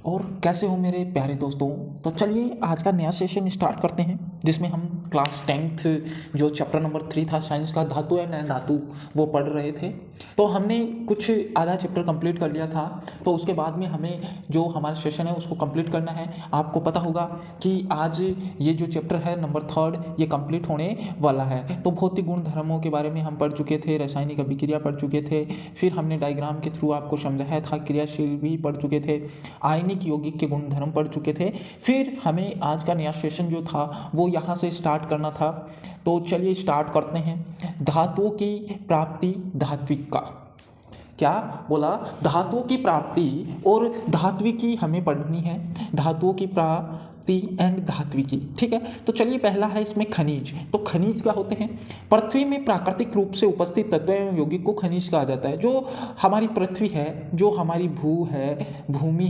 और कैसे हो मेरे प्यारे दोस्तों। तो चलिए आज का नया सेशन स्टार्ट करते हैं, जिसमें हम क्लास 10th जो चैप्टर नंबर 3 था साइंस का, धातु एंड धातु, वो पढ़ रहे थे। तो हमने कुछ आधा चैप्टर कंप्लीट कर लिया था, तो उसके बाद में हमें जो हमारा सेशन है उसको कंप्लीट करना है। आपको पता होगा कि आज ये जो चैप्टर है नंबर 3 ये कंप्लीट होने वाला है। तो भौतिक गुण धर्मों के बारे में हम पढ़ चुके थे, रासायनिक अभिक्रिया पढ़ चुके थे, फिर हमने डायग्राम के थ्रू आपको समझाया था, क्रियाशील भी पढ़ चुके थे, आयनिक यौगिक के गुण धर्म पढ़ चुके थे। फिर हमें आज का नया सेशन जो था वो यहाँ से स्टार्ट करना था। तो चलिए स्टार्ट करते हैं। धातुओं की प्राप्ति, धात्विक का क्या बोला, धातुओं की प्राप्ति और धात्विकी हमें पढ़नी है। धातुओं की प्राप्ति एंड धात्विकी, ठीक है। तो चलिए पहला है इसमें खनिज। तो खनिज क्या होते हैं? पृथ्वी में प्राकृतिक रूप से उपस्थित तत्व एवं यौगिक को खनिज कहा जाता है। जो हमारी पृथ्वी है, जो हमारी भूमि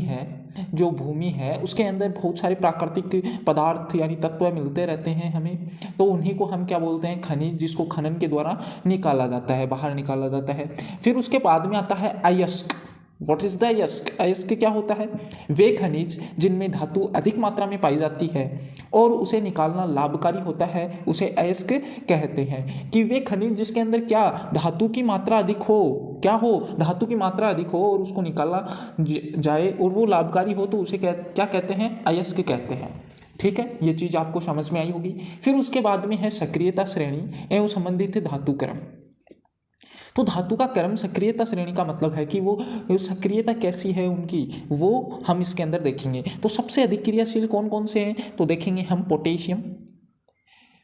है, उसके अंदर बहुत सारे प्राकृतिक पदार्थ यानी तत्व मिलते रहते हैं हमें। तो उन्हीं को हम क्या बोलते हैं? खनिज, जिसको खनन के द्वारा निकाला जाता है, बाहर निकाला जाता है। फिर उसके बाद में आता है अयस्क। व्हाट इज द अयस्क? अयस्क क्या होता है? वे खनिज जिनमें धातु अधिक मात्रा में पाई जाती है और उसे निकालना लाभकारी होता है, उसे अयस्क कहते हैं। कि वे खनिज जिसके अंदर क्या धातु की मात्रा अधिक हो, क्या हो, धातु की मात्रा अधिक हो और उसको निकाला जाए और वो लाभकारी हो, तो उसे क्या कहते हैं? अयस्क कहते हैं। ठीक है, ये चीज आपको समझ में आई होगी। फिर उसके बाद में है सक्रियता श्रेणी एवं संबंधित धातु क्रम। तो धातु का क्रम, सक्रियता श्रेणी का मतलब है कि वो सक्रियता कैसी है उनकी, वो हम इसके अंदर देखेंगे। तो सबसे अधिक क्रियाशील कौन कौन से हैं? तो देखेंगे हम potassium,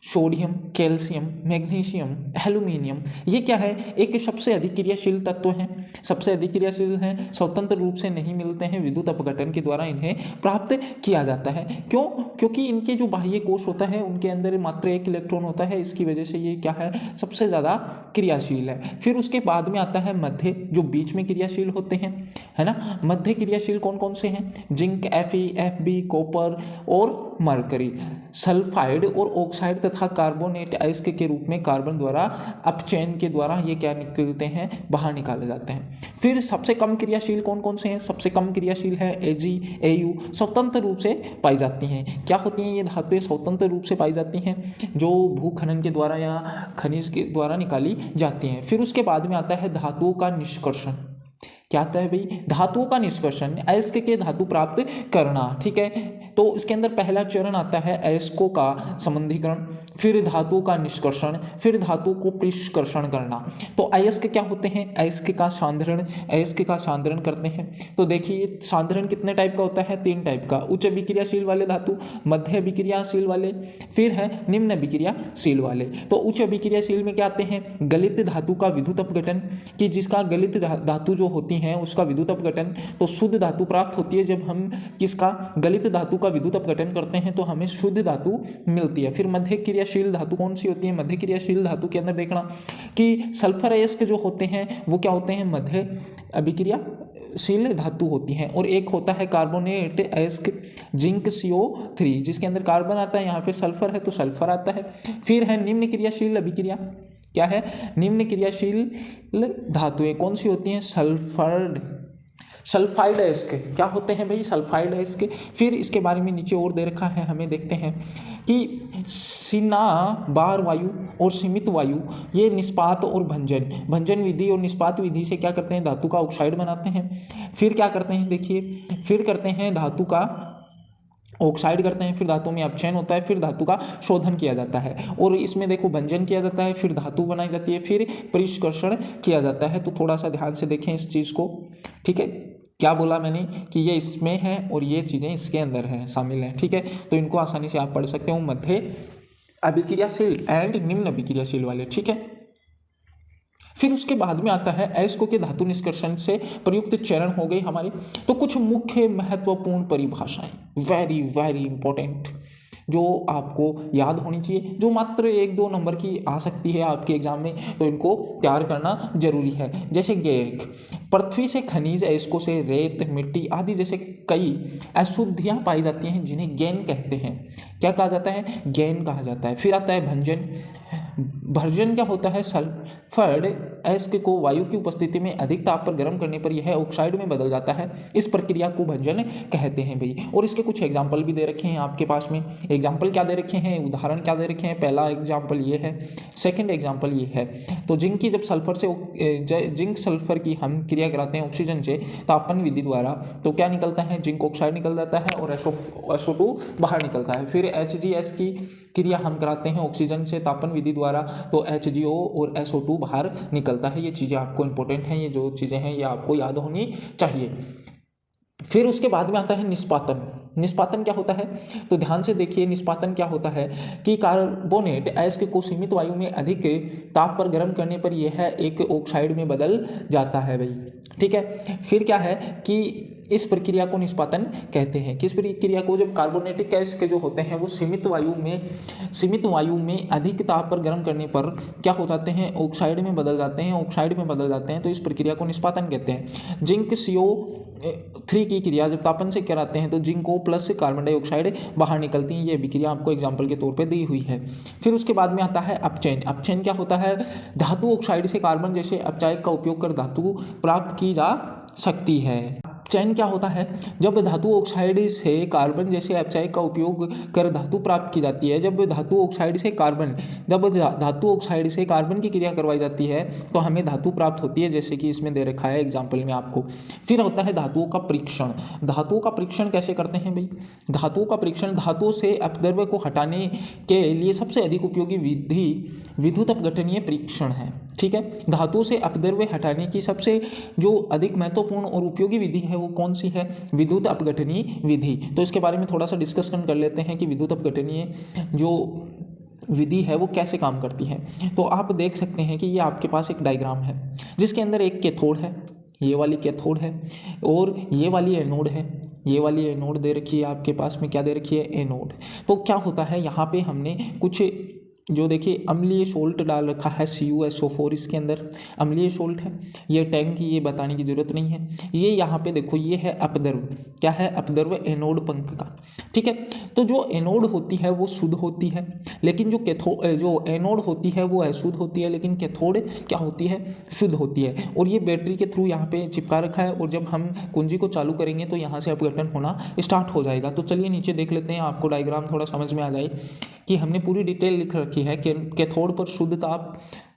sodium, calcium, magnesium, aluminium. ये क्या है? एक सबसे अधिक क्रियाशील तत्व हैं, सबसे अधिक क्रियाशील हैं, स्वतंत्र रूप से नहीं मिलते हैं, विद्युत अपघटन के द्वारा इन्हें प्राप्त किया जाता है। क्यों? क्योंकि इनके जो बाह्य कोश होता है उनके अंदर मात्र एक इलेक्ट्रॉन होता है, इसकी वजह से ये क्या है? सबसे ज़्यादा क्रियाशील है। फिर उसके बाद में आता है मध्य, जो बीच में क्रियाशील होते हैं, है ना। मध्य क्रियाशील कौन कौन से हैं? जिंक, Fe, Fb, कॉपर और मरकरी। सल्फाइड और ऑक्साइड तथा कार्बोनेट अयस्क के रूप में कार्बन द्वारा अपचयन के द्वारा ये क्या निकलते हैं? बाहर निकाले जाते हैं। फिर सबसे कम क्रियाशील कौन कौन से हैं? सबसे कम क्रियाशील है Ag, Au, स्वतंत्र रूप से पाई जाती हैं। क्या होती हैं ये धातुएं? स्वतंत्र रूप से पाई जाती हैं, जो भू खनन के द्वारा या खनिज के द्वारा निकाली जाती हैं। फिर उसके बाद में आता है धातुओं का निष्कर्षण। क्या आता है भाई? धातुओं का निष्कर्षण, अयस्क के धातु प्राप्त करना, ठीक है। तो इसके अंदर पहला चरण आता है अयस्कों का संबंधीकरण, फिर धातुओं का निष्कर्षण, फिर धातु को परिष्कर्षण करना। तो अयस्क क्या होते हैं? अयस्क का सांद्रण करते हैं। तो देखिए सांद्रण कितने टाइप का होता है? 3 टाइप का। उच्च अभिक्रियाशील वाले धातु, मध्य अभिक्रियाशील वाले, फिर है निम्न अभिक्रियाशील वाले। तो उच्च अभिक्रियाशील में क्या आते हैं? गलित धातु का विद्युत अपघटन, कि जिसका गलित धातु जो होती है उसका विद्युत अपघटन। तो शुद्ध धातु प्राप्त होती है जब हम किसका? गलित धातु का विद्युत अपघटन करते हैं तो हमें शुद्ध धातु मिलती है। फिर मध्य क्रियाशील धातु कौन सी होती है? मध्य क्रियाशील धातु के अंदर देखना कि सल्फर अयस्क जो होते हैं वो क्या होते हैं? मध्य अभिक्रियाशील धातु होती हैं। और एक होता है कार्बोनेट अयस्क, जिंक CO3, जिसके अंदर कार्बन आता है, यहाँ पे सल्फर है तो सल्फर आता है। फिर है निम्न क्रियाशील अभिक्रिया। क्या है? निम्न क्रियाशील धातुएं कौन सी होती हैं? सल्फाइड अयस्क। क्या होते हैं भाई? सल्फाइड अयस्क। फिर इसके बारे में नीचे और दे रखा है, हमें देखते हैं कि सीना बार वायु और सीमित वायु, ये निष्पात और भंजन विधि और निष्पात विधि से क्या करते हैं? धातु का ऑक्साइड बनाते हैं। फिर क्या करते हैं? देखिए, फिर करते हैं धातु का ऑक्साइड करते हैं, फिर धातु में अपचयन होता है, फिर धातु का शोधन किया जाता है और इसमें देखो भंजन किया जाता है, फिर धातु बनाई जाती है, फिर परिष्करण किया जाता है। तो थोड़ा सा ध्यान से देखें इस चीज़ को, ठीक है। क्या बोला मैंने? कि ये इसमें है और ये चीज़ें इसके अंदर हैं, शामिल हैं, ठीक है। तो इनको आसानी से आप पढ़ सकते हो, मध्य अभिक्रियाशील एंड निम्न अभिक्रियाशील वाले, ठीक है। फिर उसके बाद में आता है अयस्कों के धातु निष्कर्षण से प्रयुक्त चरण हो गई हमारी। तो कुछ मुख्य महत्वपूर्ण परिभाषाएं, वेरी वेरी इंपॉर्टेंट, जो आपको याद होनी चाहिए, जो मात्र 1-2 नंबर की आ सकती है आपके एग्जाम में, तो इनको तैयार करना जरूरी है। जैसे गैन, पृथ्वी से खनिज अयस्कों से रेत, मिट्टी आदि जैसे कई अशुद्धियां पाई जाती हैं, जिन्हें गैन कहते हैं। क्या कहा जाता है? गैन कहा जाता है। फिर आता है भंजन। भर्जन क्या होता है? सल्फर्ड अयस्क को वायु की उपस्थिति में अधिक ताप पर गर्म करने पर यह ऑक्साइड में बदल जाता है। इस प्रक्रिया को भंजन कहते हैं भाई। और इसके कुछ एग्जाम्पल भी दे रखे हैं आपके पास में। एग्जाम्पल क्या दे रखे हैं, उदाहरण क्या दे रखे हैं। पहला एग्जाम्पल ये है, सेकंड एग्जाम्पल ये है। तो जिंक की जब सल्फर से जिंक सल्फर की हम क्रिया कराते हैं ऑक्सीजन से तापन विधि द्वारा, तो क्या निकलता है, जिंक ऑक्साइड निकल जाता है और SO2 बाहर निकलता है। फिर HGS की क्रिया हम कराते हैं ऑक्सीजन से तापन विधि द्वारा, तो HGO और SO2 बाहर निकलता है। ये चीज़ें आपको इंपॉर्टेंट हैं, ये जो चीज़ें हैं ये आपको याद होनी चाहिए। फिर उसके बाद में आता है निष्पातन। निष्पातन क्या होता है, तो ध्यान से देखिए निष्पातन क्या होता है कि कार्बोनेट अयस्क को सीमित वायु में अधिक ताप पर गर्म करने पर यह एक ऑक्साइड में बदल जाता है भाई, ठीक है। फिर क्या है कि इस प्रक्रिया को निष्पातन कहते हैं। किस प्रक्रिया को, जब कार्बोनेटिक अयस्क जो होते हैं वो सीमित वायु में अधिक ताप पर गर्म करने पर क्या हो जाते हैं, ऑक्साइड में बदल जाते हैं, तो इस प्रक्रिया को निष्पातन कहते हैं। जिंक CO3 की क्रिया जब तापन से कराते हैं तो जिंको प्लस कार्बन डाइऑक्साइड बाहर निकलती है। ये अभिक्रिया आपको एग्जाम्पल के तौर पे दी हुई है। फिर उसके बाद में आता है अपचयन। अपचयन क्या होता है, धातु ऑक्साइड से कार्बन जैसे अपचायक का उपयोग कर धातु प्राप्त की जा सकती है। अपचयन क्या होता है, जब धातु ऑक्साइड से कार्बन जैसे अपचायक का उपयोग कर धातु प्राप्त की जाती है। जब धातु ऑक्साइड से कार्बन की क्रिया करवाई जाती है तो हमें धातु प्राप्त होती है, जैसे कि इसमें दे रखा है एग्जाम्पल में आपको। फिर होता है धातुओं का परीक्षण। धातुओं का परीक्षण कैसे करते हैं भाई, धातुओं का परीक्षण, धातुओं से अपद्रव्य को हटाने के लिए सबसे अधिक उपयोगी विधि विद्युत अपघटनीय परीक्षण है, ठीक है। धातुओं से अपद्रव्य हटाने की सबसे जो अधिक महत्वपूर्ण और उपयोगी विधि है वो कौन सी है, विद्युत अपघटनीय विधि। तो इसके बारे में थोड़ा सा डिस्कशन कर लेते हैं कि विद्युत अपघटनीय जो विधि है वो कैसे काम करती है। तो आप देख सकते हैं कि ये आपके पास एक डायग्राम है जिसके अंदर एक कैथोड है, ये वाली कैथोड है, और ये वाली एनोड है। ये वाली एनोड दे रखी है आपके पास में, क्या दे रखी है, एनोड। तो क्या होता है यहाँ पे हमने कुछ जो देखिए अम्लीय सोल्ट डाल रखा है CuSO4, इसके अंदर अम्लीय सोल्ट है। ये टैंक ये बताने की जरूरत नहीं है। ये यहाँ पे देखो ये है अपद्रव, क्या है, अपद्रव एनोड पंख का, ठीक है। तो जो एनोड होती है वो शुद्ध होती है, लेकिन जो एनोड होती है वो अशुद्ध होती है, लेकिन कैथोड क्या होती है, शुद्ध होती है। और ये बैटरी के थ्रू यहाँ पे चिपका रखा है, और जब हम कुंजी को चालू करेंगे तो यहाँ से अपघटन होना स्टार्ट हो जाएगा। तो चलिए नीचे देख लेते हैं, आपको डायग्राम थोड़ा समझ में आ जाए कि हमने पूरी डिटेल लिख रखी है। कैथोड पर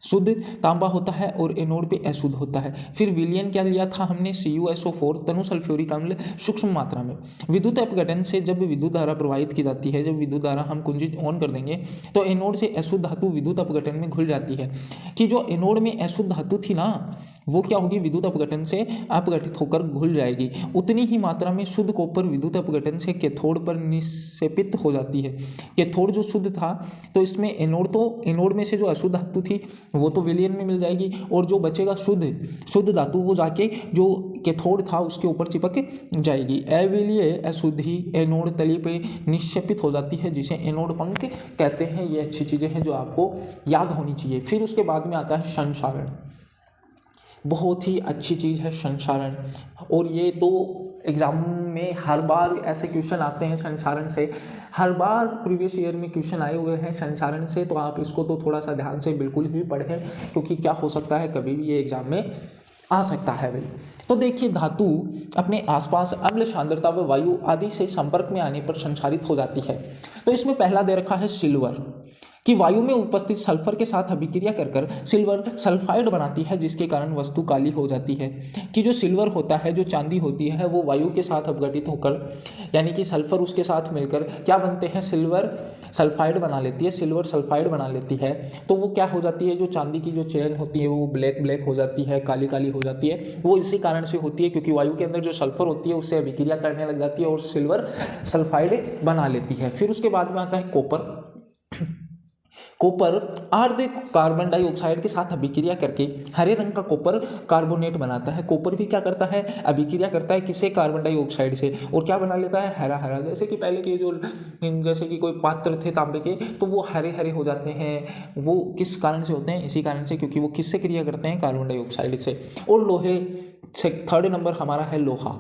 शुद्ध तांबा होता है और एनोड पे अशुद्ध होता है। फिर विलयन क्या लिया था हमने, CuSO4 तनु सल्फ्यूरिक अम्ल सूक्ष्म मात्रा में। विद्युत अपघटन से जब विद्युत धारा प्रवाहित की जाती है, जब विद्युत धारा हम कुंजी ऑन कर देंगे तो एनोड से अशुद्ध धातु विद्युत अपघटन में घुल जाती है। कि जो एनोड में अशुद्ध धातु थी ना वो क्या होगी, विद्युत अपघटन से अपघटित होकर घुल जाएगी। उतनी ही मात्रा में शुद्ध कॉपर विद्युत अपघटन से कैथोड पर निक्षेपित हो जाती है। कैथोड जो शुद्ध था तो इसमें एनोड में से जो अशुद्ध धातु थी वो तो विलयन में मिल जाएगी, और जो बचेगा शुद्ध धातु वो जाके जो कैथोड था उसके ऊपर चिपक जाएगी। अविलीय अशुद्धि एनोड तली पे निक्षेपित हो जाती है, जिसे एनोड पंख कहते हैं। ये अच्छी चीजें हैं जो आपको याद होनी चाहिए। फिर उसके बाद में आता है संसारण। बहुत ही अच्छी चीज़ है संसारण, और ये तो एग्जाम में हर बार ऐसे क्वेश्चन आते हैं संसारण से, हर बार प्रीवियस ईयर में क्वेश्चन आए हुए हैं संसारण से। तो आप इसको तो थोड़ा सा ध्यान से बिल्कुल ही पढ़ें, क्योंकि क्या हो सकता है कभी भी ये एग्जाम में आ सकता है भाई। तो देखिए धातु अपने आसपास अम्ल सांद्रता व वायु आदि से संपर्क में आने पर संसारित हो जाती है। तो इसमें पहला दे रखा है सिल्वर, कि वायु में उपस्थित सल्फर के साथ अभिक्रिया कर सिल्वर सल्फाइड बनाती है, जिसके कारण वस्तु काली हो जाती है। कि जो सिल्वर होता है, जो चांदी होती है, वो वायु के साथ अपघटित होकर, यानी कि सल्फर उसके साथ मिलकर क्या बनते हैं, सिल्वर सल्फाइड बना लेती है, सिल्वर सल्फाइड बना लेती है। तो वो क्या हो जाती है, जो चांदी की जो चेन होती है वो ब्लैक हो जाती है, काली काली हो जाती है। वो इसी कारण से होती है क्योंकि वायु के अंदर जो सल्फर होती है उससे अभिक्रिया करने लग जाती है और सिल्वर सल्फाइड बना लेती है। फिर उसके बाद में आता है कॉपर अर्ध कार्बन डाइऑक्साइड के साथ अभिक्रिया करके हरे रंग का कॉपर कार्बोनेट बनाता है। कॉपर भी क्या करता है, अभिक्रिया करता है किससे, कार्बन डाइऑक्साइड से, और क्या बना लेता है, हरा हरा। जैसे कि पहले के जैसे कि कोई पात्र थे तांबे के, तो वो हरे हरे हो जाते हैं। वो किस कारण से होते हैं, इसी कारण से, क्योंकि वो किससे क्रिया करते हैं, कार्बन डाइऑक्साइड से। और लोहे से थर्ड नंबर हमारा है लोहा।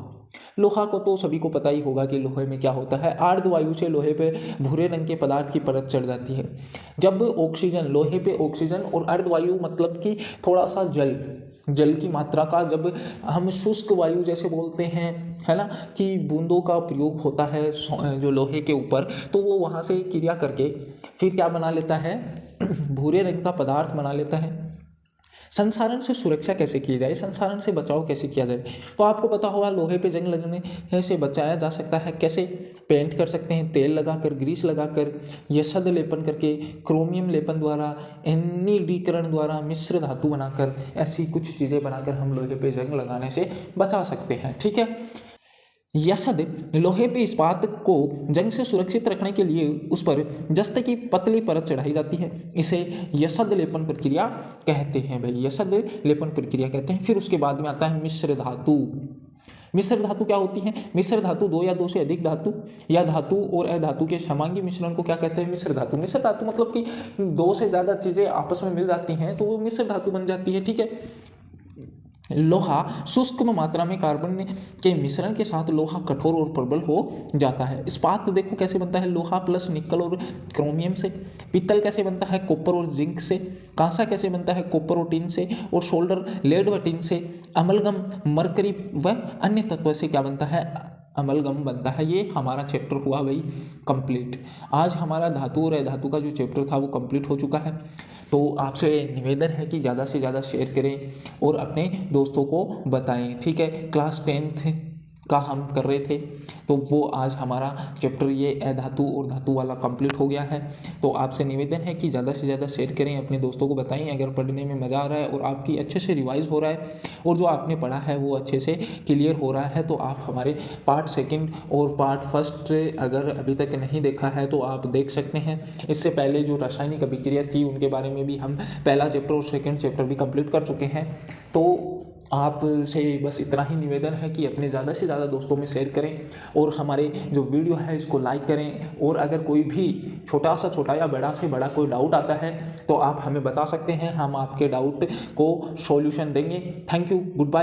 लोहा को तो सभी को पता ही होगा कि लोहे में क्या होता है, अर्धवायु से लोहे पे भूरे रंग के पदार्थ की परत चढ़ जाती है। जब ऑक्सीजन, लोहे पे ऑक्सीजन और अर्धवायु मतलब कि थोड़ा सा जल की मात्रा का, जब हम शुष्क वायु जैसे बोलते हैं, है ना, कि बूंदों का प्रयोग होता है जो लोहे के ऊपर, तो वो वहाँ से क्रिया करके फिर क्या बना लेता है, भूरे रंग का पदार्थ बना लेता है। संसारण से सुरक्षा कैसे की जाए, संसारण से बचाव कैसे किया जाए, तो आपको पता होगा लोहे पे जंग लगने से बचाया जा सकता है कैसे। पेंट कर सकते हैं, तेल लगाकर, ग्रीस लगाकर, यशद लेपन करके, क्रोमियम लेपन द्वारा, एनिडीकरण द्वारा, मिश्र धातु बनाकर, ऐसी कुछ चीज़ें बनाकर हम लोहे पे जंग लगाने से बचा सकते हैं। ठीक है। यशद, लोहे पे इस्पात को जंग से सुरक्षित रखने के लिए उस पर जस्त की पतली परत चढ़ाई जाती है। इसे यशद लेपन प्रक्रिया कहते हैं भाई, यशद लेपन प्रक्रिया कहते हैं। फिर उसके बाद में आता है मिश्र धातु। मिश्र धातु क्या होती है? मिश्र धातु दो या दो से अधिक धातु या धातु और अधातु के समांगी मिश्रण को क्या कहते हैं? मिश्र धातु। मिश्र धातु मतलब कि दो से ज़्यादा चीज़ें आपस में मिल जाती हैं तो वो मिश्र धातु बन जाती है। ठीक है। लोहा शुष्क मात्रा में कार्बन के मिश्रण के साथ लोहा कठोर और प्रबल हो जाता है। इस्पात देखो कैसे बनता है, लोहा प्लस निकल और क्रोमियम से। पित्तल कैसे बनता है? कॉपर और जिंक से। कांसा कैसे बनता है? कॉपर और टिन से। और सोल्डर लेड व टिन से। अमलगम मरकरी व अन्य तत्व से क्या बनता है? अमलगम बनता है। ये हमारा चैप्टर हुआ भाई कंप्लीट। आज हमारा धातु और अधातु का जो चैप्टर था वो कंप्लीट हो चुका है। तो आपसे निवेदन है कि ज़्यादा से ज़्यादा शेयर करें और अपने दोस्तों को बताएं। ठीक है। क्लास 10th का हम कर रहे थे तो वो आज हमारा चैप्टर ये अधातु और धातु वाला कंप्लीट हो गया है। तो आपसे निवेदन है कि ज़्यादा से ज़्यादा शेयर करें, अपने दोस्तों को बताएं। अगर पढ़ने में मज़ा आ रहा है और आपकी अच्छे से रिवाइज हो रहा है और जो आपने पढ़ा है वो अच्छे से क्लियर हो रहा है तो आप हमारे पार्ट 2 और पार्ट 1 अगर अभी तक नहीं देखा है तो आप देख सकते हैं। इससे पहले जो रासायनिक अभिक्रिया थी उनके बारे में भी हम पहला चैप्टर और 2nd चैप्टर भी कंप्लीट कर चुके हैं। तो आपसे बस इतना ही निवेदन है कि अपने ज़्यादा से ज़्यादा दोस्तों में शेयर करें और हमारे जो वीडियो है इसको लाइक करें। और अगर कोई भी छोटा से छोटा या बड़ा से बड़ा कोई डाउट आता है तो आप हमें बता सकते हैं, हम आपके डाउट को सॉल्यूशन देंगे। Thank you, good bye.